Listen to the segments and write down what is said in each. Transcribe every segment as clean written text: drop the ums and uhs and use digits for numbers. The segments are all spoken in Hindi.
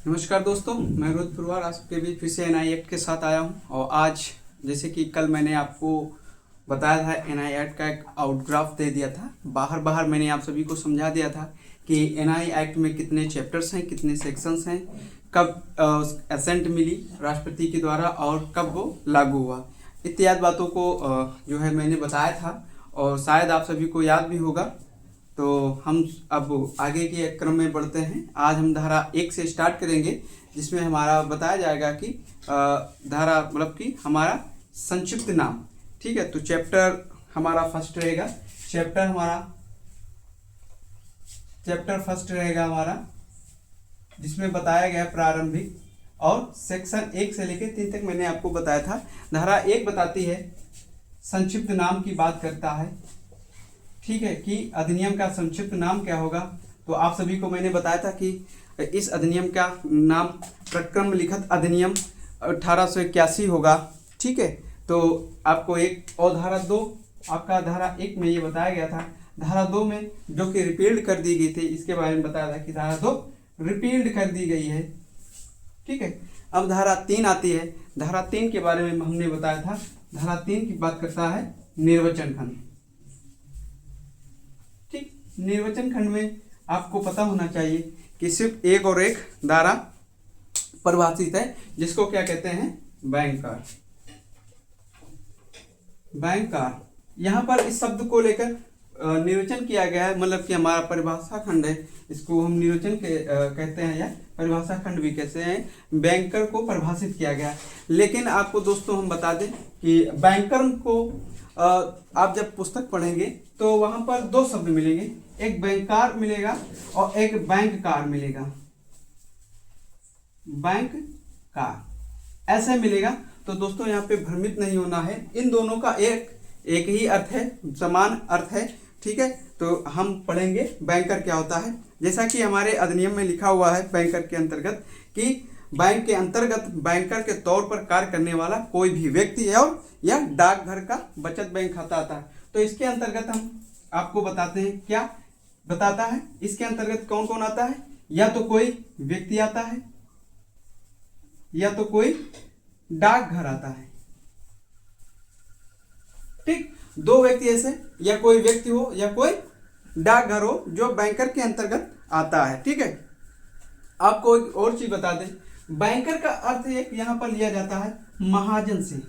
नमस्कार दोस्तों, मैं रोहित पुरवार आप सबके बीच फिर से एनआई एक्ट के साथ आया हूं। और आज जैसे कि कल मैंने आपको बताया था, एनआई एक्ट का एक आउटग्राफ दे दिया था। बाहर बाहर मैंने आप सभी को समझा दिया था कि एनआई एक्ट में कितने चैप्टर्स हैं, कितने सेक्शंस हैं, कब एसेंट मिली राष्ट्रपति के द्वारा और कब वो लागू हुआ, इत्यादि बातों को जो है मैंने बताया था और शायद आप सभी को याद भी होगा। तो हम अब आगे के क्रम में बढ़ते हैं। आज हम धारा 1 से स्टार्ट करेंगे, जिसमें हमारा बताया जाएगा कि धारा मतलब कि हमारा संक्षिप्त नाम। ठीक है, तो चैप्टर हमारा फर्स्ट रहेगा। चैप्टर फर्स्ट रहेगा हमारा, जिसमें बताया गया प्रारंभिक, और सेक्शन 1 से लेकर 3 तक मैंने आपको बताया था। धारा 1 बताती है संक्षिप्त नाम की बात करता है। ठीक है, कि अधिनियम का संक्षिप्त नाम क्या होगा। तो आप सभी को मैंने बताया था कि इस अधिनियम का नाम प्रक्रम लिखित अधिनियम 1881 होगा। ठीक है, तो आपको एक और धारा 2, आपका धारा 1 में ये बताया गया था। धारा 2 में जो कि रिपील्ड कर दी गई थी, इसके बारे में बताया था कि धारा 2 रिपील्ड कर दी गई है। ठीक है, अब धारा 3 आती है। धारा 3 के बारे में हमने बताया था। धारा 3 की बात करता है निर्वचन खंड। ठीक, निर्वचन खंड में आपको पता होना चाहिए कि सिर्फ एक और एक धारा परिभाषित है, जिसको क्या कहते हैं, बैंकर। यहाँ पर इस शब्द को लेकर निर्वचन किया गया है, मतलब कि हमारा परिभाषा खंड है, इसको हम निर्वचन कहते हैं या परिभाषा खंड भी कहते हैं। बैंकर को परिभाषित किया गया है। लेकिन आपको दोस्तों हम बता दें कि बैंकर को आप जब पुस्तक पढ़ेंगे तो वहां पर 2 शब्द मिलेंगे, एक बैंकार मिलेगा और एक बैंककार मिलेगा। बैंककार ऐसे मिलेगा। तो दोस्तों यहाँ पे भ्रमित नहीं होना है, इन दोनों का एक ही अर्थ है, समान अर्थ है। ठीक है, तो हम पढ़ेंगे बैंकर क्या होता है। जैसा कि हमारे अधिनियम में लिखा हुआ है बैंकर के अंतर्गत कि बैंक के अंतर्गत बैंकर के तौर पर कार्य करने वाला कोई भी व्यक्ति है और या डाकघर का बचत बैंक खाता आता है। तो इसके अंतर्गत हम आपको बताते हैं क्या बताता है। इसके अंतर्गत कौन कौन आता है, या तो कोई व्यक्ति आता है, या तो कोई डाकघर आता है। ठीक, 2 व्यक्ति ऐसे, या कोई व्यक्ति हो या कोई डाकघर हो जो बैंकर के अंतर्गत आता है। ठीक है, आपको एक और चीज बता दें, बैंकर का अर्थ एक यहां पर लिया जाता है महाजन से।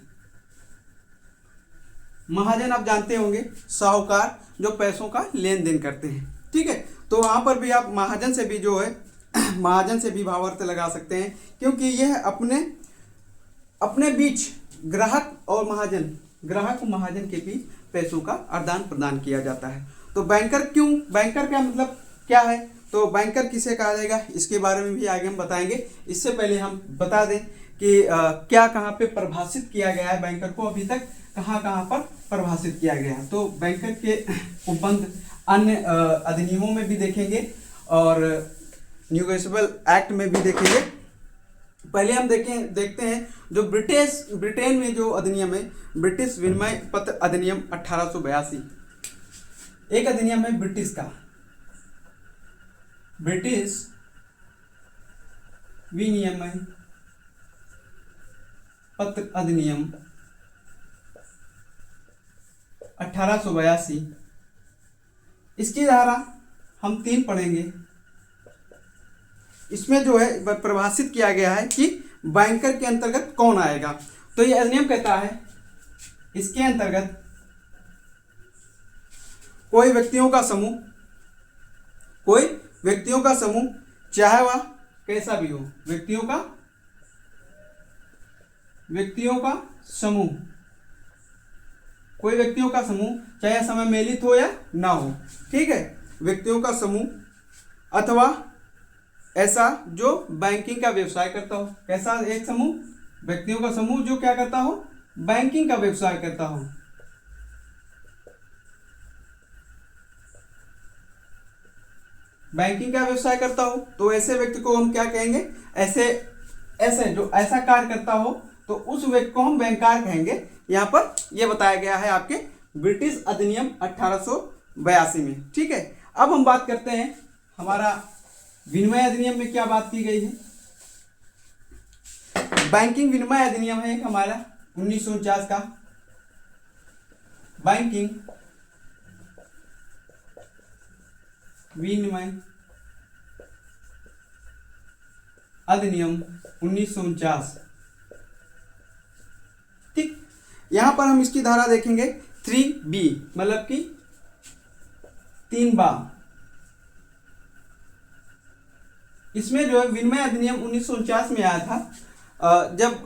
महाजन आप जानते होंगे, साहूकार जो पैसों का लेन देन करते हैं। ठीक है, तो वहां पर भी आप महाजन से भी जो है महाजन से भी भावार्थ लगा सकते हैं, क्योंकि यह अपने बीच ग्राहक और महाजन के बीच पैसों का आदान प्रदान किया जाता है। तो बैंकर बैंकर का मतलब क्या है, तो बैंकर किसे कहा जाएगा, इसके बारे में भी आगे हम बताएंगे। इससे पहले हम बता दें कि क्या कहाँ पे परिभाषित किया गया है बैंकर को, अभी तक कहाँ पर परिभाषित किया गया है। तो बैंकर के उपबंध अन्य अधिनियमों में भी देखेंगे और न्यूगेसिबल एक्ट में भी देखेंगे। पहले हम देखते हैं जो ब्रिटेन में जो अधिनियम है, ब्रिटिश विनिमय पत्र अधिनियम 1882। एक अधिनियम है ब्रिटिश विनिमय पत्र अधिनियम 1882। इसकी धारा हम 3 पढ़ेंगे। इसमें जो है परिभाषित किया गया है कि बैंकर के अंतर्गत कौन आएगा। तो ये अधिनियम कहता है इसके अंतर्गत कोई व्यक्तियों का समूह चाहे वह कैसा भी हो, व्यक्तियों का समूह चाहे समय मेलित हो या ना हो। ठीक है, व्यक्तियों का समूह अथवा ऐसा जो बैंकिंग का व्यवसाय करता हो। कैसा एक समूह, व्यक्तियों का समूह जो क्या करता हो, बैंकिंग का व्यवसाय करता हो। बैंकिंग का व्यवसाय करता हो तो ऐसे व्यक्ति को हम क्या कहेंगे, ऐसे जो ऐसा कार्य करता हो तो उस व्यक्ति को हम बैंकर कहेंगे। यहाँ पर यह बताया गया है आपके ब्रिटिश अधिनियम 1882 में। ठीक है, अब हम बात करते हैं हमारा विनिमय अधिनियम में क्या बात की गई है। बैंकिंग विनिमय अधिनियम है एक हमारा 1949 का, बैंकिंग विनिमय अधिनियम 1949। ठीक, यहां पर हम इसकी धारा देखेंगे 3B, मतलब कि 3 बार। इसमें जो है विनिमय अधिनियम 1949 में आया था, जब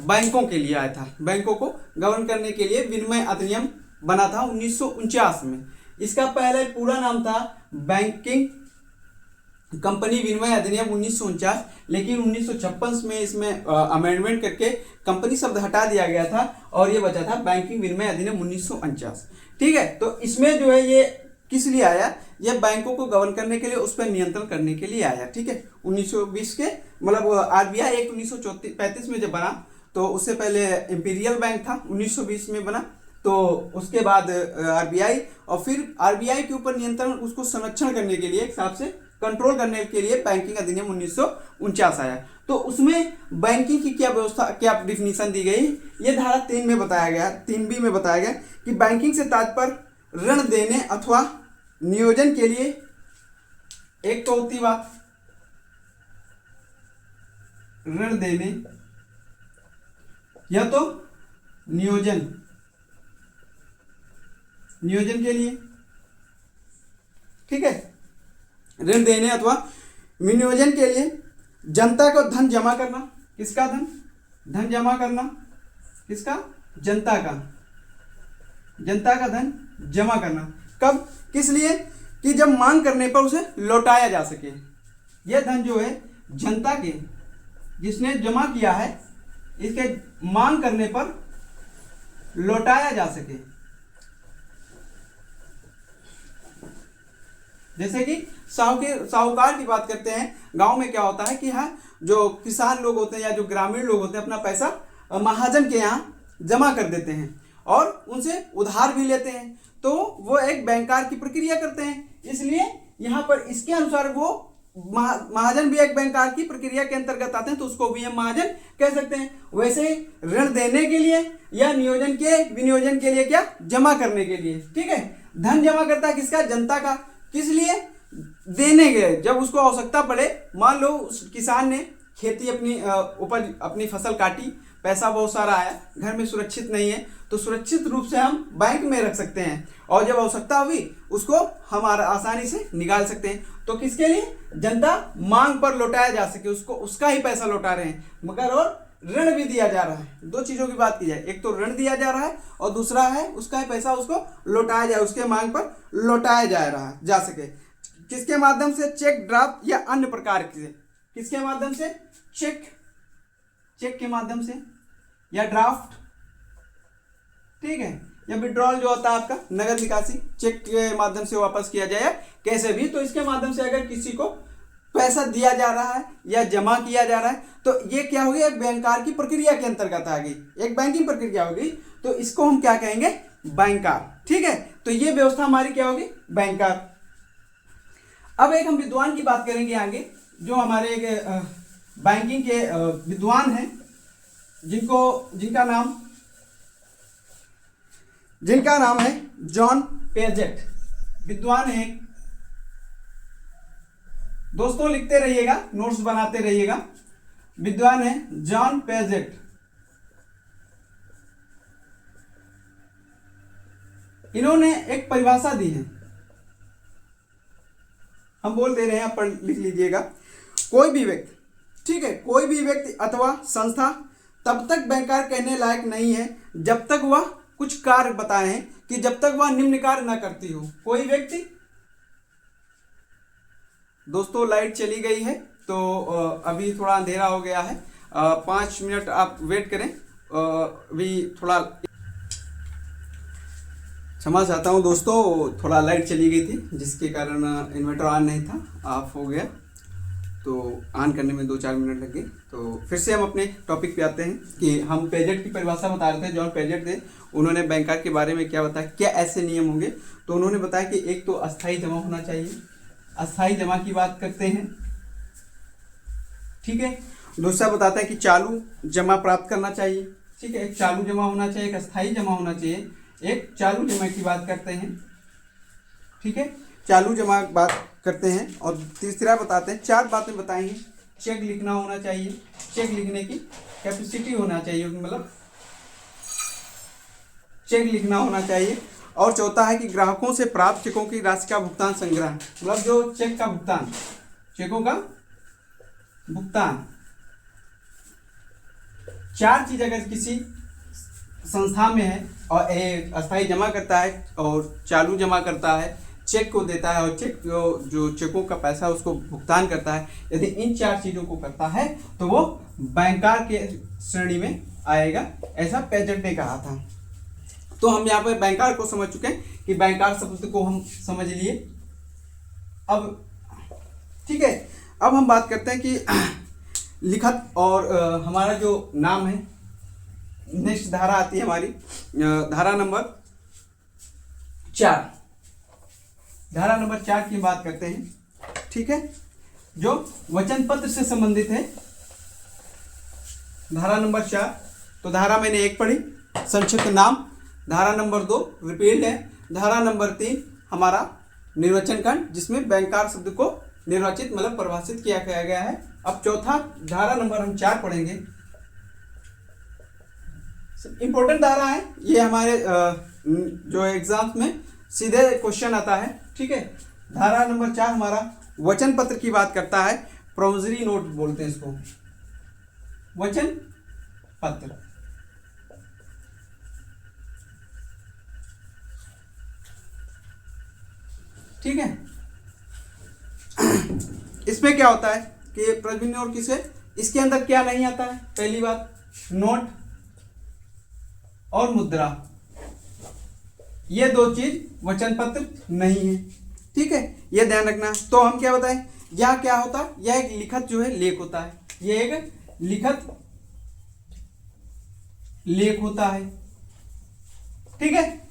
बैंकों के लिए आया था, बैंकों को गवर्न करने के लिए विनिमय अधिनियम बना था 1949 में। इसका पहले पूरा नाम था बैंकिंग कंपनी विनिमय अधिनियम 1949, लेकिन 1956 में इसमें अमेंडमेंट करके कंपनी शब्द हटा दिया गया था और ये बचा था बैंकिंग विनिमय अधिनियम 1949। ठीक है, तो इसमें जो है ये किस लिए आया, ये बैंकों को गवर्न करने के लिए, उस पर नियंत्रण करने के लिए आया। ठीक है, 1920 के मतलब आरबीआई एक्ट 1935 में जब बना, तो उससे पहले इंपीरियल बैंक था 1920 में बना, तो उसके बाद आरबीआई, और फिर आरबीआई के ऊपर नियंत्रण, उसको संरक्षण करने के लिए, एक हिसाब से कंट्रोल करने के लिए बैंकिंग अधिनियम 1949 आया। तो उसमें बैंकिंग की क्या व्यवस्था, क्या डिफिनीशन दी गई, ये धारा 3 में बताया गया, 3B में बताया गया कि बैंकिंग से तात्पर्य ऋण देने अथवा नियोजन के लिए, एक तो होती बात ऋण देने या तो नियोजन के लिए। ठीक है, ऋण देने अथवा विनियोजन के लिए जनता को धन जमा करना। किसका धन? धन जमा करना किसका? जनता का धन जमा करना। कब? किस लिए? कि जब मांग करने पर उसे लौटाया जा सके। यह धन जो है जनता के, जिसने जमा किया है, इसके मांग करने पर लौटाया जा सके। जैसे कि साहूकार की बात करते हैं, गांव में क्या होता है कि हाँ, जो किसान लोग होते हैं या जो ग्रामीण लोग होते हैं, अपना पैसा महाजन के यहाँ जमा कर देते हैं और उनसे उधार भी लेते हैं, तो वो एक बैंकार की प्रक्रिया करते हैं। इसलिए यहाँ पर इसके अनुसार वो महाजन भी एक बैंकार की प्रक्रिया के अंतर्गत आते हैं, तो उसको भी हम महाजन कह सकते हैं। वैसे ऋण देने के लिए या विनियोजन के लिए क्या? जमा करने के लिए। ठीक है, धन जमा करता है किसका? जनता का। किस लिए? देने के, जब उसको आवश्यकता पड़े, मान लो उस किसान ने खेती अपनी उपज, अपनी फसल काटी, पैसा बहुत सारा आया, घर में सुरक्षित नहीं है, तो सुरक्षित रूप से हम बैंक में रख सकते हैं और जब आवश्यकता हुई उसको हम आसानी से निकाल सकते हैं। तो किसके लिए? जनता मांग पर लौटाया जा सके, उसको उसका ही पैसा लौटा रहे हैं, मगर और ऋण भी दिया जा रहा है। दो चीजों की बात की जाए, एक तो ऋण दिया जा रहा है और दूसरा है उसका ही पैसा उसको लौटाया जाए, उसके मांग पर लौटाया जा सके। किसके माध्यम से? चेक, ड्राफ्ट या अन्य प्रकार के। किसके माध्यम से? चेक के माध्यम से या ड्राफ्ट। ठीक है, या विड्रॉल जो होता है आपका नगद निकासी, चेक के माध्यम से वापस किया जाए, कैसे भी। तो इसके माध्यम से अगर किसी को पैसा दिया जा रहा है या जमा किया जा रहा है, तो ये क्या होगी? एक बैंकार की प्रक्रिया के अंतर्गत आ गई, एक बैंकिंग प्रक्रिया होगी, तो इसको हम क्या कहेंगे? बैंकार। ठीक है, तो ये व्यवस्था हमारी क्या होगी? बैंकार। अब एक हम विद्वान की बात करेंगे आगे, जो हमारे एक बैंकिंग के विद्वान हैं, जिनका नाम है जॉन पेजेट। विद्वान है, दोस्तों लिखते रहिएगा, नोट्स बनाते रहिएगा। विद्वान है जॉन पेजेट। इन्होंने एक परिभाषा दी है, हम बोल दे रहे हैं, आप पढ़ लिख लीजिएगा। कोई भी व्यक्ति, ठीक है, कोई भी व्यक्ति अथवा संस्था तब तक बैंकार कहने लायक नहीं है जब तक वह कुछ कार्य बताए हैं कि जब तक वह निम्न कार्य न करती हो। कोई व्यक्ति, दोस्तों लाइट चली गई है, तो अभी थोड़ा अंधेरा हो गया है, 5 मिनट आप वेट करें। अभी थोड़ा क्षमा चाहता हूं दोस्तों, थोड़ा लाइट चली गई थी जिसके कारण इन्वर्टर ऑन नहीं था, ऑफ हो गया, तो ऑन करने में 2-4 मिनट लग गए। तो फिर से हम अपने टॉपिक पे आते हैं कि हम पेजेट की परिभाषा बता रहे थे। जॉन पेजेट थे, उन्होंने बैंकर के बारे में क्या बताया, क्या ऐसे नियम होंगे। तो उन्होंने बताया कि एक तो अस्थायी जमा होना चाहिए, अस्थायी जमा की बात करते हैं। ठीक है, दूसरा बताते हैं कि चालू जमा प्राप्त करना चाहिए। ठीक है, एक चालू जमा होना चाहिए, एक अस्थाई जमा होना चाहिए, एक चालू जमा की बात करते हैं। ठीक है, चालू जमा की बात करते हैं। और तीसरा बताते हैं, 4 बातें बताएंगे। चेक लिखना होना चाहिए, चेक लिखने की कैपेसिटी होना चाहिए, मतलब चेक लिखना होना चाहिए। और चौथा है कि ग्राहकों से प्राप्त चेकों की राशि का भुगतान संग्रह, मतलब जो चेक का भुगतान, चेकों का भुगतान। 4 चीज अगर किसी संस्था में है और एक अस्थाई जमा करता है और चालू जमा करता है, चेक को देता है और चेक जो चेकों का पैसा उसको भुगतान करता है, यदि इन 4 चीजों को करता है तो वो बैंकर के श्रेणी में आएगा, ऐसा पेजेंट ने कहा था। तो हम यहाँ पर बैंकर को समझ चुके हैं कि बैंकर शब्द को हम समझ लिए। अब ठीक है, अब हम बात करते हैं कि लिखत और हमारा जो नाम है, नेक्स्ट धारा आती है हमारी धारा नंबर 4। धारा नंबर 4 की बात करते हैं। ठीक है, जो वचन पत्र से संबंधित है, धारा नंबर 4। तो धारा मैंने 1 पढ़ी, संक्षिप्त नाम। धारा नंबर 2 रिपील्ड है। धारा नंबर 3 हमारा निर्वचन खंड, जिसमें बैंकर शब्द को निर्वाचित मतलब परिभाषित किया गया है। अब चौथा धारा नंबर हम 4 पढ़ेंगे। इंपॉर्टेंट धारा है ये, हमारे जो एग्जाम्स में सीधे क्वेश्चन आता है। ठीक है, धारा नंबर 4 हमारा वचन पत्र की बात करता है। प्रोविजरी नोट बोलते हैं इसको, वचन पत्र। ठीक है, इसमें क्या होता है कि प्रोविजरी नोट किसे, इसके अंदर क्या नहीं आता है, पहली बात नोट और मुद्रा, ये 2 चीज वचन पत्र नहीं है। ठीक है, ये ध्यान रखना। तो हम क्या बताएं, यह क्या होता है, यह एक लिखत जो है लेख होता है, ये एक लिखत लेख होता है। ठीक है,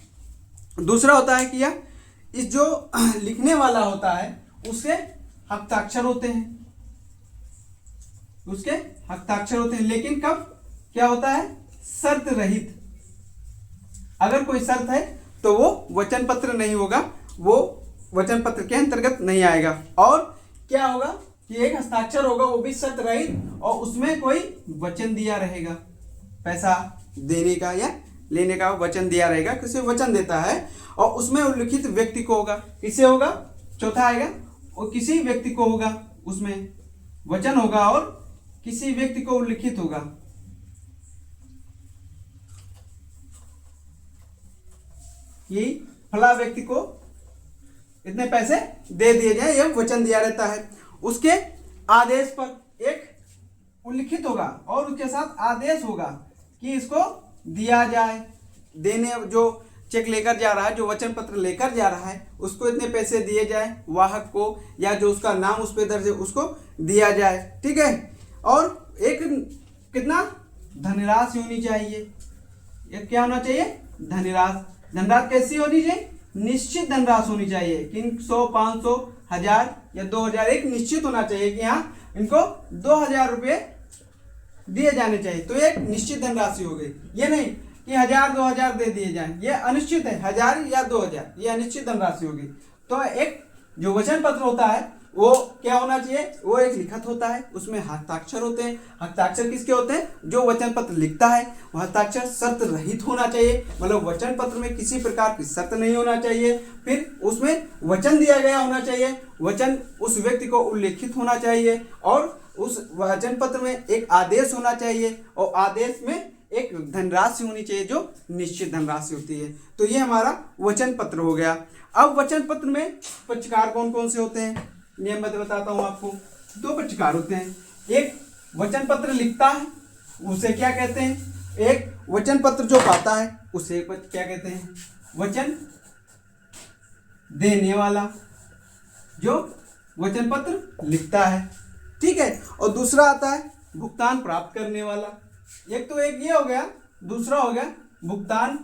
दूसरा होता है कि यह इस जो लिखने वाला होता है उसके हस्ताक्षर होते हैं, उसके हस्ताक्षर होते हैं, लेकिन कब क्या होता है, शर्त रहित। अगर कोई शर्त है तो वो वचन पत्र नहीं होगा, वो वचन पत्र के अंतर्गत नहीं आएगा। और क्या होगा कि एक हस्ताक्षर होगा, वो भी शर्त रहित, और उसमें कोई वचन दिया रहेगा, पैसा देने का या लेने का वचन दिया रहेगा, किसी वचन देता है और उसमें उल्लिखित व्यक्ति को होगा, किसे होगा, चौथा आएगा, और किसी व्यक्ति को होगा, उसमें वचन होगा और किसी व्यक्ति को उल्लिखित होगा। यही फला व्यक्ति को इतने पैसे दे दिए जाए, यह वचन दिया रहता है। उसके आदेश पर एक उल्लिखित होगा और उसके साथ आदेश होगा कि इसको दिया जाए, देने जो चेक लेकर जा रहा है, जो वचन पत्र लेकर जा रहा है, उसको इतने पैसे दिए जाए, वाहक को या जो उसका नाम उस पर दर्ज है उसको दिया जाए। ठीक है, और एक कितना धनराशि होनी चाहिए, एक क्या होना चाहिए, धनराशि। धनराशि कैसी होनी चाहिए, निश्चित धनराशि होनी चाहिए कि 100, 500, 1000 या 2000 एक निश्चित होना चाहिए कि हाँ इनको 2000 रुपये दिए जाने चाहिए, तो एक निश्चित धनराशि हो गई। ये नहीं कि 1000, 2000 दे दिए जाए, ये अनिश्चित है, 1000 या 2000, ये अनिश्चित धनराशि होगी। तो एक जो वचन पत्र होता है वो क्या होना चाहिए, वो एक लिखत होता है, उसमें हस्ताक्षर होते हैं। हस्ताक्षर किसके होते हैं, जो वचन पत्र लिखता है, वह हस्ताक्षर शर्त रहित होना चाहिए, मतलब वचन पत्र में किसी प्रकार की शर्त नहीं होना चाहिए। फिर उसमें वचन दिया गया होना चाहिए, वचन उस व्यक्ति को उल्लेखित होना चाहिए, और उस वचन पत्र में एक आदेश होना चाहिए, और आदेश में एक धनराशि होनी चाहिए जो निश्चित धनराशि होती है। तो ये हमारा वचन पत्र हो गया। अब वचन पत्र में पक्षकार कौन कौन से होते हैं, नियम मैं बताता हूं आपको। 2 पक्षकार होते हैं, एक वचन पत्र लिखता है उसे क्या कहते हैं, एक वचन पत्र जो पाता है उसे क्या कहते हैं, वचन देने वाला जो वचन पत्र लिखता है। ठीक है, और दूसरा आता है भुगतान प्राप्त करने वाला। एक तो एक ये हो गया, दूसरा हो गया भुगतान,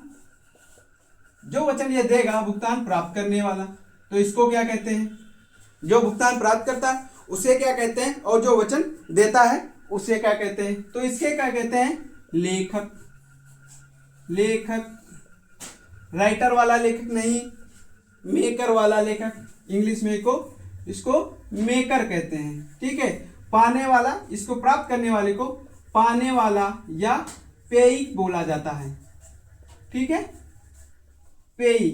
जो वचन ये देगा भुगतान प्राप्त करने वाला, तो इसको क्या कहते हैं, जो भुगतान प्राप्त करता है उसे क्या कहते हैं, और जो वचन देता है उसे क्या कहते हैं? तो इसके क्या कहते हैं? लेखक। लेखक, राइटर वाला लेखक नहीं, मेकर वाला लेखक। इंग्लिश में इसको मेकर कहते हैं। ठीक है। पाने वाला, इसको प्राप्त करने वाले को पाने वाला या पेयी बोला जाता है। ठीक है, पेयी।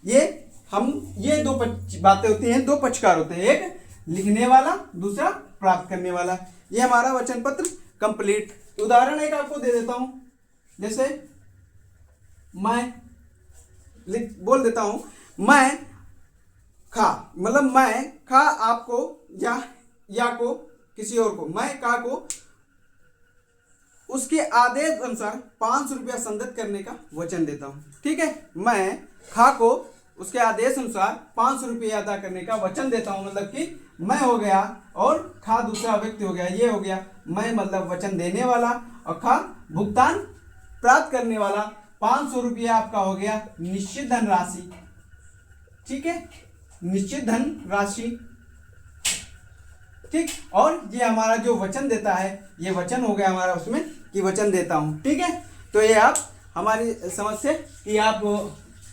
ये दो बातें होती हैं, दो पक्षकार होते हैं, एक लिखने वाला, दूसरा प्राप्त करने वाला। ये हमारा वचन पत्र कंप्लीट। उदाहरण एक आपको दे देता हूं, जैसे मैं बोल देता हूं, मैं खा, मतलब मैं खा आपको या को किसी और को, मैं का को उसके आदेश अनुसार 500 रुपया संदत करने का वचन देता हूं। ठीक है, मैं खा को उसके आदेश अनुसार 500 रुपया अदा करने का वचन देता हूं। मतलब कि मैं हो गया और खा दूसरा व्यक्ति हो गया, ये हो गया मैं मतलब वचन देने वाला, और खा भुगतान प्राप्त करने वाला। 500 रुपया आपका हो गया निश्चित धनराशि। ठीक है, निश्चित धन राशि। ठीक, और ये हमारा जो वचन देता है, ये वचन हो गया हमारा उसमें कि वचन देता हूं। ठीक है, तो ये आप हमारी समझ से कि आप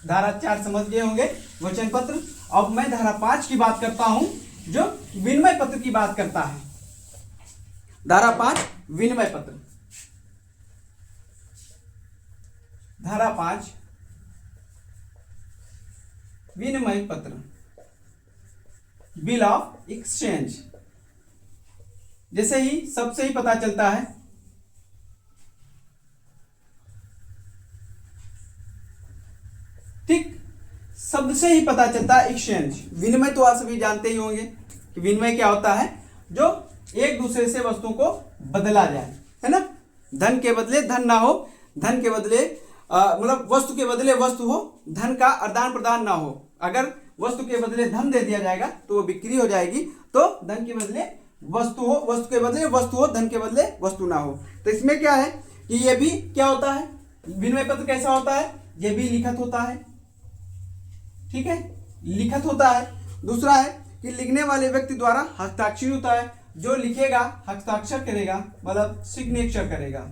धारा 4 समझ गए होंगे, वचन पत्र। अब मैं धारा 5 की बात करता हूं, जो विनिमय पत्र की बात करता है। धारा 5 विनिमय पत्र। धारा 5 विनिमय पत्र, बिल ऑफ एक्सचेंज। जैसे ही सबसे ही पता चलता है, ठीक, शब्द से ही पता चलता है एक्सचेंज। विनिमय तो आप सभी जानते ही होंगे कि विनिमय क्या होता है, जो एक दूसरे से वस्तुओं को बदला जाए, है ना। धन के बदले धन ना हो, धन के बदले मतलब वस्तु के बदले वस्तु हो, धन का आदान प्रदान ना हो। अगर वस्तु के बदले धन दे दिया जाएगा तो वो बिक्री हो जाएगी, तो धन के बदले वस्तु हो, वस्तु के बदले वस्तु हो, धन के बदले वस्तु ना हो। तो इसमें क्या है कि ये भी क्या होता है, विनिमय पत्र कैसा होता है, ये भी लिखित होता है। ठीक है, लिखित होता है। दूसरा है कि लिखने वाले व्यक्ति द्वारा हस्ताक्षर होता है, जो लिखेगा हस्ताक्षर करेगा, मतलब सिग्नेचर करेगा।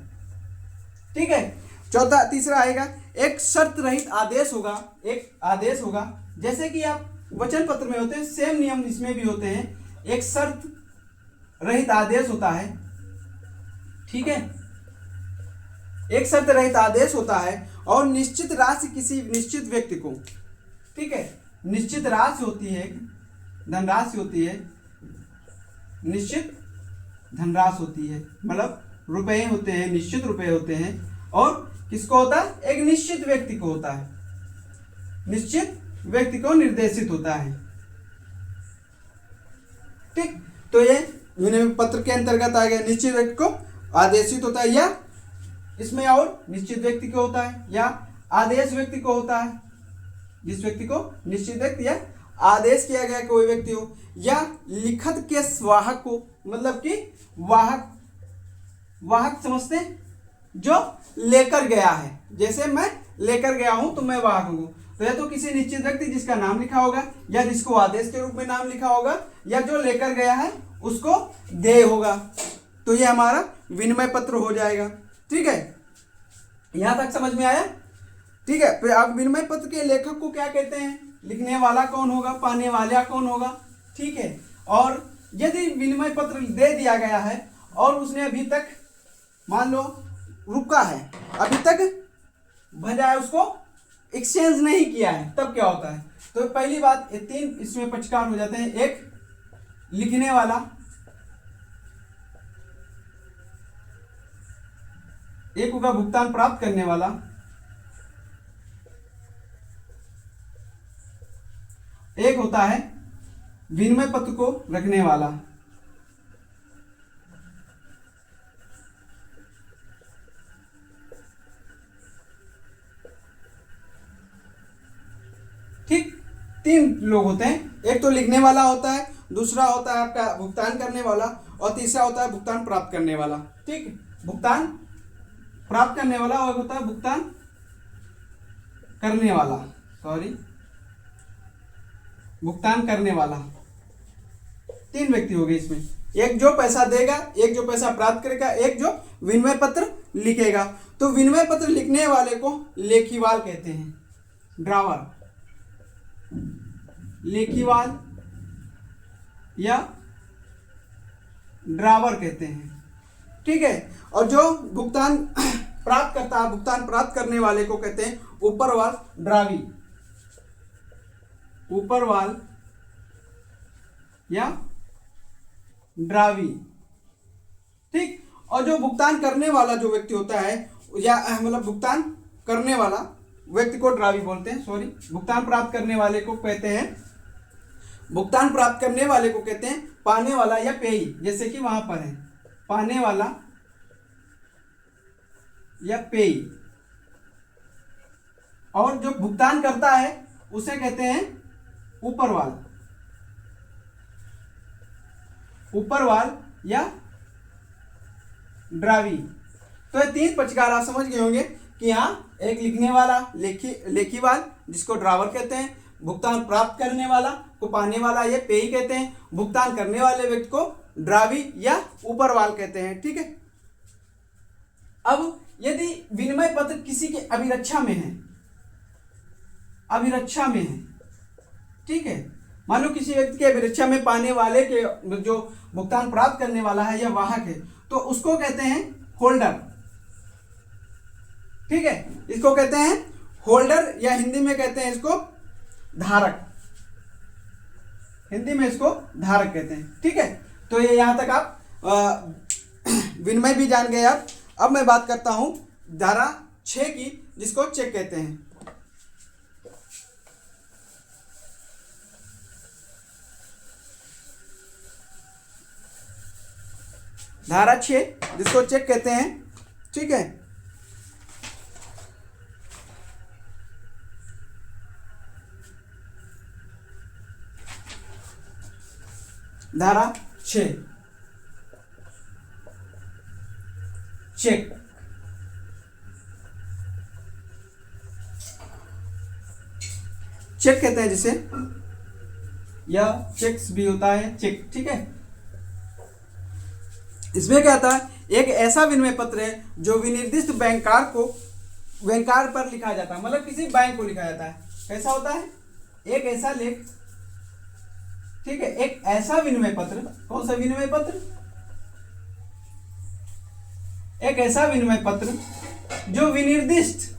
ठीक है। चौथा, तीसरा आएगा एक शर्त रहित आदेश होगा। एक आदेश होगा, जैसे कि आप वचन पत्र में होते हैं, सेम नियम इसमें भी होते हैं। एक शर्त रहित आदेश होता है। ठीक है, एक शर्त रहित आदेश होता है, और निश्चित राशि किसी निश्चित व्यक्ति को, ठीक है, निश्चित राशि होती है, धनराशि होती है, निश्चित धनराशि होती है, मतलब रुपए होते हैं, निश्चित रुपए होते हैं। और किसको होता है, एक निश्चित व्यक्ति को होता है, निश्चित व्यक्ति को निर्देशित होता है। ठीक, तो ये विनिमय पत्र के अंतर्गत आ गया। निश्चित व्यक्ति को आदेशित होता है, या इसमें और निश्चित व्यक्ति को होता है, या आदेश व्यक्ति को होता है, जिस व्यक्ति को निश्चित व्यक्ति या आदेश किया गया कोई व्यक्ति हो, या लिखत के वाहक को, मतलब कि वाहक, वाहक समझते हैं, जो लेकर गया है। जैसे मैं लेकर गया हूं तो मैं वाहक हूं। तो या तो किसी निश्चित व्यक्ति जिसका नाम लिखा होगा, या जिसको आदेश के रूप में नाम लिखा होगा, या जो लेकर गया है उसको देय होगा। तो ये हमारा विनिमय पत्र हो जाएगा। ठीक है, यहां तक समझ में आया। ठीक है, फिर अब विनिमय पत्र के लेखक को क्या कहते हैं, लिखने वाला कौन होगा, पाने वाला कौन होगा। ठीक है, और यदि विनिमय पत्र दे दिया गया है और उसने अभी तक मान लो रुका है, अभी तक बजाय उसको एक्सचेंज नहीं किया है, तब क्या होता है। तो पहली बात, ये 3 इसमें पक्षकार हो जाते हैं। एक लिखने वाला, एक होगा भुगतान प्राप्त करने वाला, एक होता है विनिमय पत्र को रखने वाला। ठीक, 3 लोग होते हैं। एक तो लिखने वाला होता है, दूसरा होता है आपका भुगतान करने वाला, और तीसरा होता है भुगतान प्राप्त करने वाला। ठीक, भुगतान प्राप्त करने वाला और होता है भुगतान करने वाला, सॉरी, भुगतान करने वाला। 3 व्यक्ति हो गए इसमें। एक जो पैसा देगा, एक जो पैसा प्राप्त करेगा, एक जो विनिमय पत्र लिखेगा। तो विनिमय पत्र लिखने वाले को लेखीवाल कहते हैं, ड्रावर, लेखीवाल या ड्रावर कहते हैं, ठीक है। और जो भुगतान प्राप्त करता है, भुगतान प्राप्त करने वाले को कहते हैं ऊपरवाल, ड्रावी, ऊपरवाल या ड्रावी, ठीक। और जो भुगतान करने वाला जो व्यक्ति होता है, या मतलब भुगतान करने वाला व्यक्ति को ड्रावी बोलते हैं, सॉरी, भुगतान प्राप्त करने वाले को कहते हैं, भुगतान प्राप्त करने वाले को कहते हैं पाने वाला या पेयी, जैसे कि वहां पर है पाने वाला या पेयी। और जो भुगतान करता है उसे कहते हैं ऊपरवाल, ऊपरवाल या ड्रावी। तो ये 3 प्रकार आप समझ गए होंगे कि यहाँ एक लिखने वाला लेखीवाल जिसको ड्रावर कहते हैं, भुगतान प्राप्त करने वाला को पाने वाला या पेयी कहते हैं, भुगतान करने वाले व्यक्ति को ड्रावी या ऊपरवाल कहते हैं, ठीक है। अब यदि विनिमय पत्र किसी के अभिरक्षा में है, अभिरक्षा में है, ठीक है, मान लो किसी व्यक्ति के अभिरक्षा में पाने वाले के जो भुगतान प्राप्त करने वाला है या वाहक है, तो उसको कहते हैं होल्डर, ठीक है, इसको कहते हैं होल्डर या हिंदी में कहते हैं इसको धारक, हिंदी में इसको धारक कहते हैं, ठीक है। तो ये यहां तक आप विनिमय भी जान गए आप। अब मैं बात करता हूं धारा 6 की, जिसको चेक कहते हैं। धारा 6 जिसको चेक कहते हैं, ठीक है। धारा 6 चेक, चेक कहते हैं जिसे, या चेक्स भी होता है चेक, ठीक है। इसमें क्या होता है, एक ऐसा विनिमय पत्र है जो विनिर्दिष्ट बैंकर पर लिखा जाता है, मतलब किसी बैंक को लिखा जाता है। कैसा होता है, एक ऐसा लेख, ठीक है, एक ऐसा विनिमय पत्र, कौन सा विनिमय पत्र, एक ऐसा विनिमय पत्र जो विनिर्दिष्ट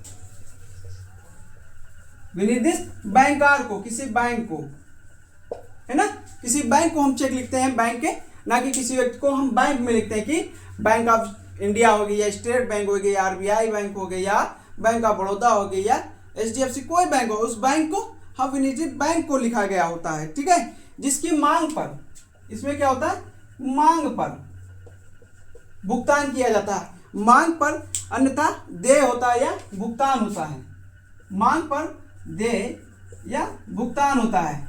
बैंकर को, किसी बैंक को, है ना, किसी बैंक को हम चेक लिखते हैं, बैंक के, ना कि किसी व्यक्ति को हम बैंक में लिखते हैं कि बैंक ऑफ इंडिया हो गई, या स्टेट बैंक हो गई, या आरबीआई बैंक हो गई, या बैंक ऑफ बड़ौदा हो गई, या एचडीएफसी, कोई बैंक हो, उस बैंक को हम विनिर्दिष्ट बैंक को लिखा गया होता है, ठीक है, जिसकी मांग पर, इसमें क्या होता है, मांग पर भुगतान किया जाता है, मांग पर, अन्यथा देय होता है या भुगतान होता है, मांग पर देय या भुगतान होता है,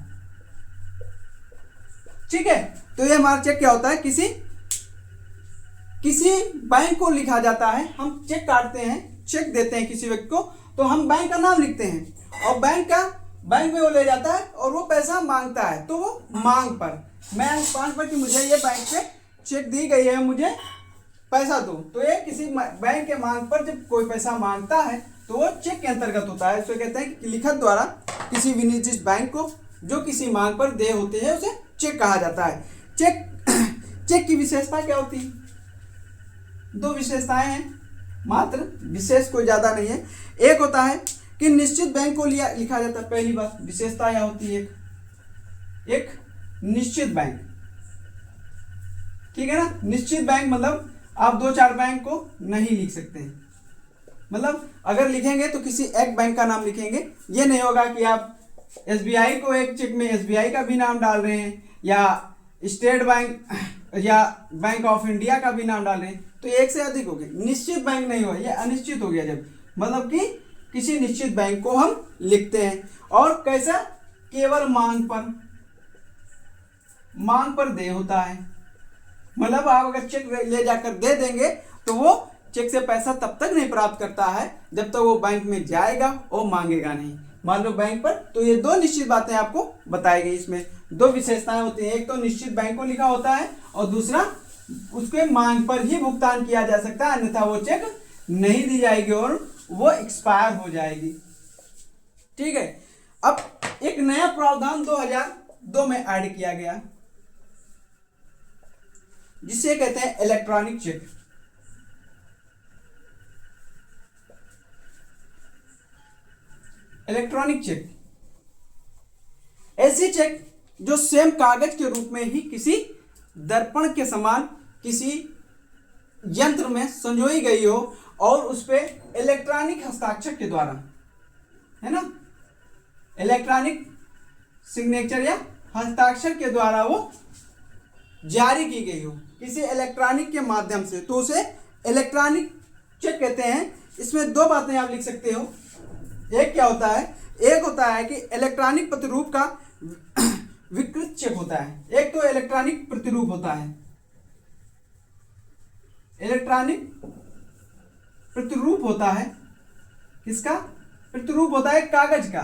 ठीक है। तो ये हमारा चेक क्या होता है, किसी बैंक को लिखा जाता है, हम चेक काटते हैं, चेक देते हैं किसी व्यक्ति को, तो हम बैंक का नाम लिखते हैं, और बैंक में वो ले जाता है और वो पैसा मांगता है, तो वो मांग पर, मैं 5 पर कि मुझे ये बैंक से चेक दी गई है, मुझे पैसा दो, तो ये किसी बैंक के मांग पर जब कोई पैसा मांगता है तो वो चेक के अंतर्गत होता है। इसको कहते हैं कि लिखत द्वारा किसी विनिर्दिष्ट बैंक को जो किसी मांग पर देय होते हैं उसे चेक कहा जाता है। चेक की विशेषता क्या होती है, 2 विशेषताएं हैं मात्र, विशेष कोई ज्यादा नहीं है। एक होता है कि निश्चित बैंक को लिखा जाता है, पहली बात विशेषता यह होती है, एक निश्चित बैंक, ठीक है ना। निश्चित बैंक मतलब आप 2-4 बैंक को नहीं लिख सकते हैं, मतलब अगर लिखेंगे तो किसी एक बैंक का नाम लिखेंगे, ये नहीं होगा कि आप एसबीआई को एक चेक में एसबीआई का भी नाम डाल रहे हैं, या स्टेट बैंक या बैंक ऑफ इंडिया का भी नाम डाल रहे हैं, तो एक से अधिक हो गए। निश्चित बैंक नहीं हुआ, ये अनिश्चित हो गया, जब मतलब कि किसी निश्चित बैंक को हम लिखते हैं। और कैसा, केवल मांग पर देय होता है, मतलब आप अगर चेक ले जाकर दे देंगे तो वो चेक से पैसा तब तक नहीं प्राप्त करता है जब तक वो बैंक में जाएगा और मांगेगा नहीं, मान लो बैंक पर। तो ये 2 निश्चित बातें आपको बताई गई इसमें, दो विशेषताएं होती हैं, एक तो निश्चित बैंक को लिखा होता है और दूसरा उसके मांग पर ही भुगतान किया जा सकता है, अन्यथा वो चेक नहीं दी जाएगी और वो एक्सपायर हो जाएगी। ठीक है, अब एक नया प्रावधान 2002 में ऐड किया गया जिसे कहते हैं इलेक्ट्रॉनिक चेक। इलेक्ट्रॉनिक चेक ऐसी चेक जो सेम कागज के रूप में ही किसी दर्पण के समान किसी यंत्र में संजोई गई हो और उस पे इलेक्ट्रॉनिक हस्ताक्षर के द्वारा, है ना, इलेक्ट्रॉनिक सिग्नेचर या हस्ताक्षर के द्वारा वो जारी की गई हो किसी इलेक्ट्रॉनिक के माध्यम से, तो उसे इलेक्ट्रॉनिक चेक कहते हैं। इसमें दो बातें आप लिख सकते हो, एक क्या होता है, एक होता है कि इलेक्ट्रॉनिक प्रतिरूप का विकृत चेक होता है, एक तो इलेक्ट्रॉनिक प्रतिरूप होता है, इलेक्ट्रॉनिक प्रतिरूप होता है, किसका प्रतिरूप होता है, कागज का,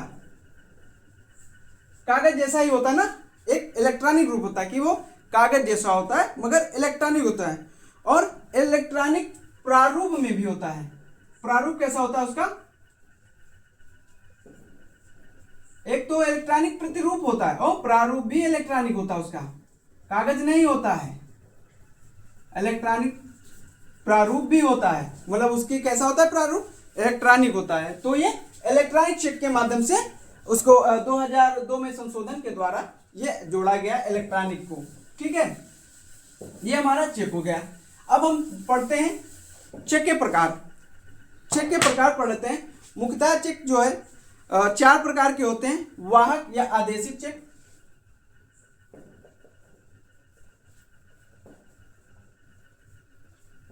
कागज जैसा ही होता है ना, एक इलेक्ट्रॉनिक रूप होता है कि वो कागज जैसा होता है मगर इलेक्ट्रॉनिक होता है, और इलेक्ट्रॉनिक प्रारूप में भी होता है। प्रारूप कैसा होता है उसका, एक तो इलेक्ट्रॉनिक प्रतिरूप होता है और प्रारूप भी इलेक्ट्रॉनिक होता है, उसका कागज नहीं होता है, इलेक्ट्रॉनिक प्रारूप भी होता है, मतलब उसकी कैसा होता है, प्रारूप इलेक्ट्रॉनिक होता है। तो ये इलेक्ट्रॉनिक चेक के माध्यम से उसको 2002 में संशोधन के द्वारा ये जोड़ा गया इलेक्ट्रॉनिक को। ठीक है, ये हमारा चेक हो गया। अब हम पढ़ते हैं चेक के प्रकार। चेक के प्रकार पढ़ते हैं। मुख्यतः चेक जो है 4 प्रकार के होते हैं, वाहक या आदेशित चेक,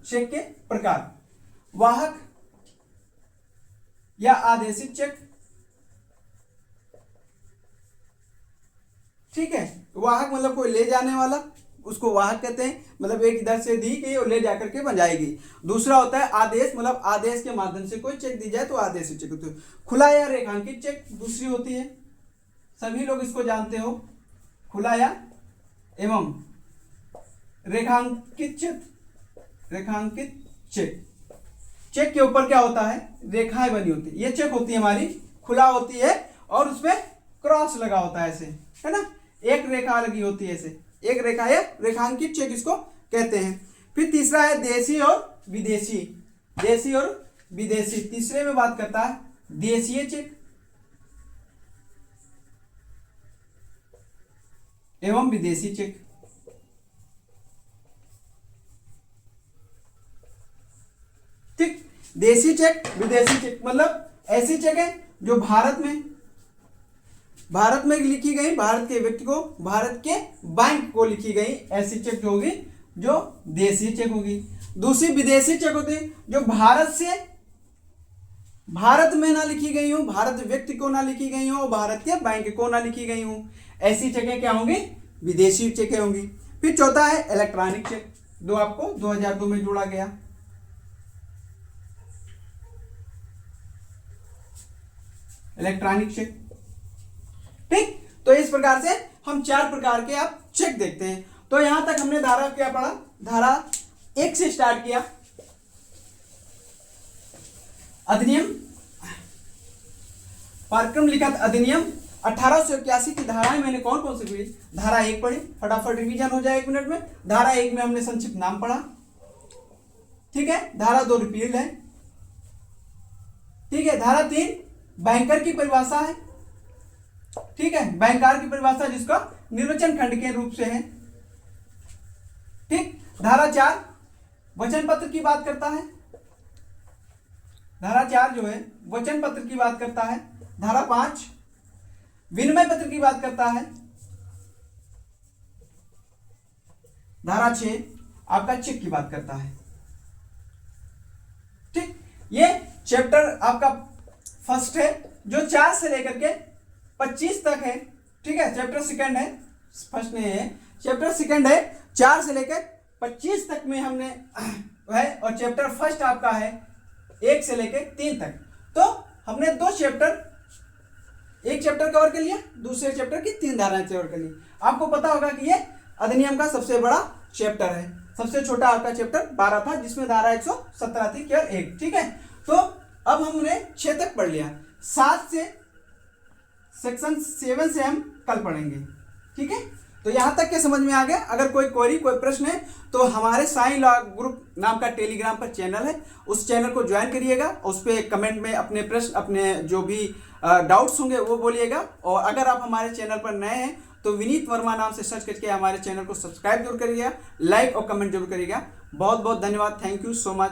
चेक के प्रकार, वाहक या आदेशित चेक। ठीक है, वाहक मतलब कोई ले जाने वाला, उसको वाहक कहते हैं, मतलब एक इधर से दी गई और ले जाकर के बजाएगी। दूसरा होता है आदेश, मतलब आदेश के माध्यम से कोई चेक दी जाए तो आदेशित चेक होती है। खुला या रेखांकित चेक दूसरी होती है, सभी लोग इसको जानते हो, खुला या एवं रेखांकित चेक। रेखांकित चेक, चेक के ऊपर क्या होता है, रेखाएं बनी होती है। ये चेक होती है हमारी, खुला होती है और उसमें क्रॉस लगा होता है ऐसे, है ना, एक रेखा लगी होती है ऐसे, एक रेखा है, रेखांकित चेक इसको कहते हैं। फिर तीसरा है देशी और विदेशी। देशी और विदेशी, तीसरे में बात करता है देशीय चेक एवं विदेशी चेक। ठीक, देशी चेक विदेशी चेक मतलब ऐसी चेक है जो भारत में लिखी गई, भारत के व्यक्ति को, भारत के बैंक को लिखी गई, ऐसी चेक जो होगी जो देशी चेक होगी। दूसरी विदेशी चेक होती है जो भारत में ना लिखी गई हो, भारत व्यक्ति को ना लिखी गई हो, भारत के बैंक को ना लिखी गई हो, ऐसी चेकें क्या होंगी, विदेशी चेकें होंगी। फिर चौथा है इलेक्ट्रॉनिक चेक, जो आपको 2002 में जोड़ा गया। Electronic check. ठीक, तो इस प्रकार से हम 4 प्रकार के आप चेक देखते हैं। तो यहां तक हमने धारा क्या पढ़ा, धारा 1 से स्टार्ट किया, अधिनियम, पारक्रम लिखित अधिनियम 1881 की धाराएं मैंने कौन कौन सी पढ़ी, धारा 1 पढ़ी, फटाफट रिवीजन हो जाए 1 मिनट में। धारा 1 में हमने संक्षिप्त नाम पढ़ा, ठीक है। धारा 2 रिपील्ड है, ठीक है। धारा 3 बैंकर की परिभाषा है, ठीक है, बैंकर की परिभाषा जिसका निर्वचन खंड के रूप से है, ठीक। धारा 4 वचन पत्र की बात करता है, धारा 4 जो है वचन पत्र की बात करता है। धारा 5 विनिमय पत्र की बात करता है। धारा 6 आपका चेक की बात करता है, ठीक। ये चैप्टर आपका फर्स्ट है जो 4 से लेकर के 25 तक है, ठीक है। चैप्टर सेकंड है, फर्स्ट नहीं है, चैप्टर सेकंड है 4 से लेकर 25 तक में हमने है, और चैप्टर फर्स्ट आपका है 1 से लेकर 3 तक। तो हमने 2 चैप्टर एक चैप्टर कवर कर लिया, दूसरे चैप्टर की 3 धाराएं कवर कर ली। आपको पता होगा कि ये अधिनियम का सबसे बड़ा चैप्टर है, सबसे छोटा आपका चैप्टर 12 था जिसमें धारा 117 थी, केवल एक। ठीक है, तो अब हमने 6 तक पढ़ लिया, 7 से सेक्शन 7 से हम कल पढ़ेंगे। ठीक है, तो यहां तक के समझ में आ गया। अगर कोई क्वेरी कोई प्रश्न है तो हमारे साईं लॉ ग्रुप नाम का टेलीग्राम पर चैनल है, उस चैनल को ज्वाइन करिएगा, उस पर कमेंट में अपने प्रश्न अपने जो भी डाउट्स होंगे वो बोलिएगा। और अगर आप हमारे चैनल पर नए हैं तो विनीत वर्मा नाम से सर्च करके हमारे चैनल को सब्सक्राइब जरूर करिएगा, लाइक और कमेंट जरूर करिएगा। बहुत बहुत धन्यवाद, थैंक यू सो मच।